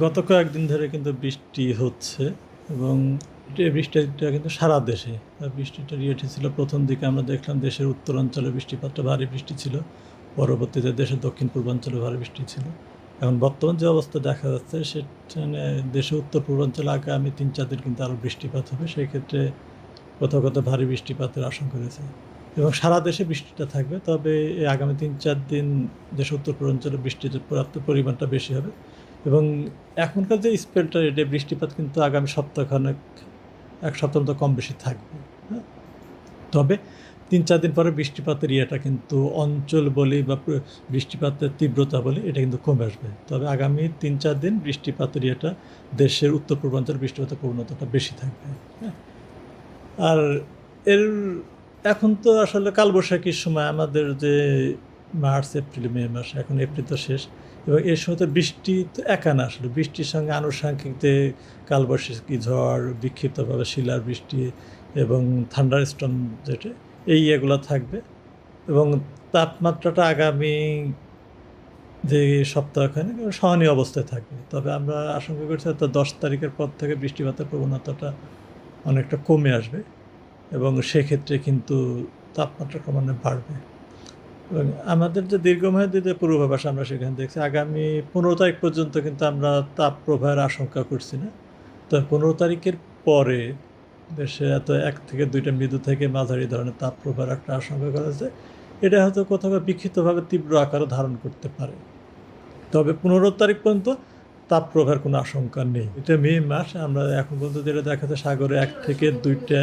গত কয়েকদিন ধরে কিন্তু বৃষ্টি হচ্ছে এবং এই বৃষ্টিটা কিন্তু সারা দেশে। বৃষ্টিটা রিয়েট ছিল প্রথম দিকে আমরা দেখলাম দেশের উত্তরাঞ্চলে বৃষ্টিপাতটা ভারী বৃষ্টি ছিল, পরবর্তীতে দেশের দক্ষিণ পূর্বাঞ্চলে ভারী বৃষ্টি ছিল। এখন বর্তমান যে অবস্থা দেখা যাচ্ছে সেখানে দেশের উত্তর পূর্বাঞ্চলে আগামী ৩-৪ দিন কিন্তু আরও বৃষ্টিপাত হবে, সেই ক্ষেত্রে কোথাও কোথাও ভারী বৃষ্টিপাতের আশঙ্কা রয়েছে এবং সারা দেশে বৃষ্টিটা থাকবে। তবে এই আগামী ৩-৪ দিন দেশের উত্তর পূর্বাঞ্চলে বৃষ্টির পর্যাপ্ত পরিমাণটা বেশি হবে এবং এখনকার যে স্পেলটা এটা বৃষ্টিপাত কিন্তু আগামী সপ্তাহখানেক, এক সপ্তাহ মতো কম বেশি থাকবে। হ্যাঁ, তবে ৩-৪ দিন পরে বৃষ্টিপাতের ইয়েটা কিন্তু অঞ্চল বলি বা বৃষ্টিপাতের তীব্রতা বলি এটা কিন্তু কমে আসবে। তবে আগামী ৩-৪ দিন বৃষ্টিপাতের ইয়েটা দেশের উত্তর পূর্বাঞ্চলে বৃষ্টিপাতের প্রবণতাটা বেশি থাকবে। হ্যাঁ, আর এর এখন তো আসলে কালবৈশাখীর সময় আমাদের যে মার্চ, এপ্রিল, মে মাস, এখন এপ্রিল তো শেষ এবং এর সময় তো বৃষ্টি তো একা না, আসলে বৃষ্টির সঙ্গে আনুষঙ্গিক যে কালবৈশাখী ঝড়, বিক্ষিপ্তভাবে শিলার বৃষ্টি এবং থান্ডার স্টর্ম যেটা এগুলো থাকবে এবং তাপমাত্রাটা আগামী যে সপ্তাহখানে সহনীয় অবস্থায় থাকবে। তবে আমরা আশঙ্কা করছি হয়তো 10 তারিখের পর থেকে বৃষ্টিপাতের প্রবণতাটা অনেকটা কমে আসবে এবং সেক্ষেত্রে কিন্তু তাপমাত্রা ক্রমান্বয়ে বাড়বে এবং আমাদের যে দীর্ঘমেয়াদী যে পূর্বাভাস আমরা সেখানে দেখছি আগামী 15 তারিখ পর্যন্ত কিন্তু আমরা তাপ প্রবাহের আশঙ্কা করছি না। তো 15 তারিখের পরে দেশে এত 1 থেকে 2টা মৃদু থেকে মাঝারি ধরনের তাপ প্রবাহের একটা আশঙ্কা করা হয়েছে। এটা হয়তো কোথাও বিক্ষিপ্তভাবে তীব্র আকারও ধারণ করতে পারে। তবে 15 তারিখ পর্যন্ত তাপপ্রবাহের কোনো আশঙ্কা নেই। এটা মে মাস, আমরা এখন পর্যন্ত যেটা দেখা যাচ্ছে সাগরে 1 থেকে 2টা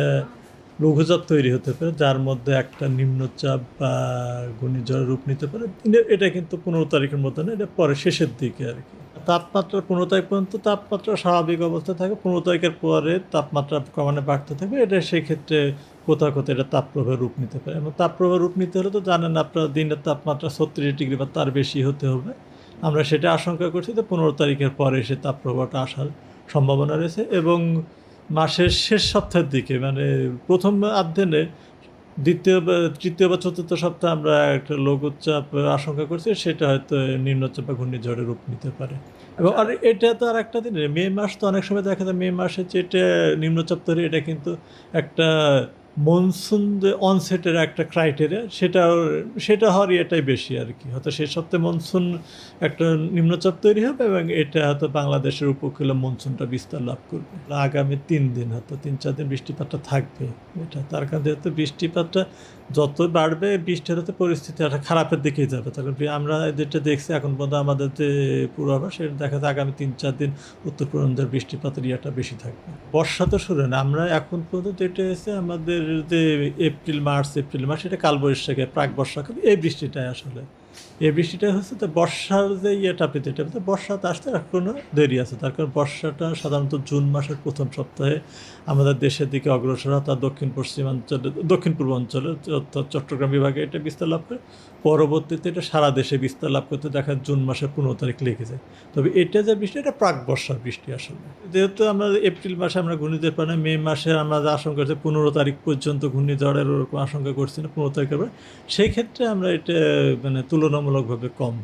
লঘুচাপ তৈরি হতে পারে, যার মধ্যে একটা নিম্নচাপ বা ঘূর্ণিঝড়ের রূপ নিতে পারে। এটা কিন্তু 15 তারিখের মধ্যে না, এটা পরে শেষের দিকে আর কি। তাপমাত্রা 15 তারিখ পর্যন্ত তাপমাত্রা স্বাভাবিক অবস্থায় থাকে, 15 তারিখের পরে তাপমাত্রা ক্রমান্বয়ে বাড়তে থাকবে। এটা সেই ক্ষেত্রে কোথাও কোথাও এটা তাপপ্রবাহের রূপ নিতে পারে এবং তাপপ্রবাহের রূপ নিতে হলে তো জানেন আপনার দিনের তাপমাত্রা 36 ডিগ্রি বা তার বেশি হতে হবে। আমরা সেটা আশঙ্কা করছি যে 15 তারিখের পরে সে তাপপ্রবাহটা আসার সম্ভাবনা রয়েছে এবং মাসের শেষ সপ্তাহের দিকে মানে প্রথম আর্ধে, দ্বিতীয় বা তৃতীয় বা চতুর্থ সপ্তাহে আমরা একটা লঘুচাপ আশঙ্কা করছি, সেটা হয়তো নিম্নচাপ বা ঘূর্ণিঝড়ের রূপ নিতে পারে। এবং আর এটা তো আর একটা দিন, মে মাস তো অনেক সময় দেখা যায় মে মাসে যেটা নিম্নচাপ তৈরি এটা কিন্তু একটা মনসুন যে অনসেটের একটা ক্রাইটেরিয়া, সেটা হওয়ার এটাই বেশি আর কি। হয়তো শেষ সপ্তাহে মনসুন একটা নিম্নচাপ তৈরি হবে এবং এটা হয়তো বাংলাদেশের উপকূলে মনসুনটা বিস্তার লাভ করবে। আগামী 3 দিন হয়তো 3-4 দিন বৃষ্টিপাতটা থাকবে। এটা তার কারণ যেহেতু বৃষ্টিপাতটা যত বাড়বে বৃষ্টির হতে পরিস্থিতি একটা খারাপের দিকেই যাবে। তার কারণ আমরা যেটা দেখছি এখন পর্যন্ত আমাদের যে পূর্বাভাস সেটা দেখা যায় আগামী 3-4 দিন উত্তর পূর্বাঞ্চলের বৃষ্টিপাতের ইয়েটা বেশি থাকবে। বর্ষা তো শুরু না, আমরা এখন পর্যন্ত যেটা হয়েছে আমাদের যে এপ্রিল মাস এটা কালবৈশাখী প্রাক বর্ষাকাল, এই বৃষ্টিটাই আসলে এই বৃষ্টিটা হচ্ছে তো বর্ষার যে ইয়েটা পেতে বর্ষাতে আসতে এখনো দেরি আছে। তার কারণ বর্ষাটা সাধারণত জুন মাসের প্রথম সপ্তাহে আমাদের দেশের দিকে অগ্রসর হয়, তার দক্ষিণ পূর্বাঞ্চলে অর্থাৎ চট্টগ্রাম বিভাগে এটা বিস্তার লাভ করে, পরবর্তীতে এটা সারা দেশে বিস্তার লাভ করতে দেখা জুন মাসের 15 তারিখ লেগে যায়। তবে এটা যে বৃষ্টি এটা প্রাক বর্ষার বৃষ্টি আসলে। যেহেতু আমরা এপ্রিল মাসে আমরা ঘূর্ণিঝড় পাই না, মে মাসে আমরা যে আশঙ্কা করছি 15 তারিখ পর্যন্ত ঘূর্ণিঝড়ের ওরকম আশঙ্কা করছি না 15 তারিখের পরে, সেই ক্ষেত্রে আমরা এটা মানে তুলনামূলকভাবে কম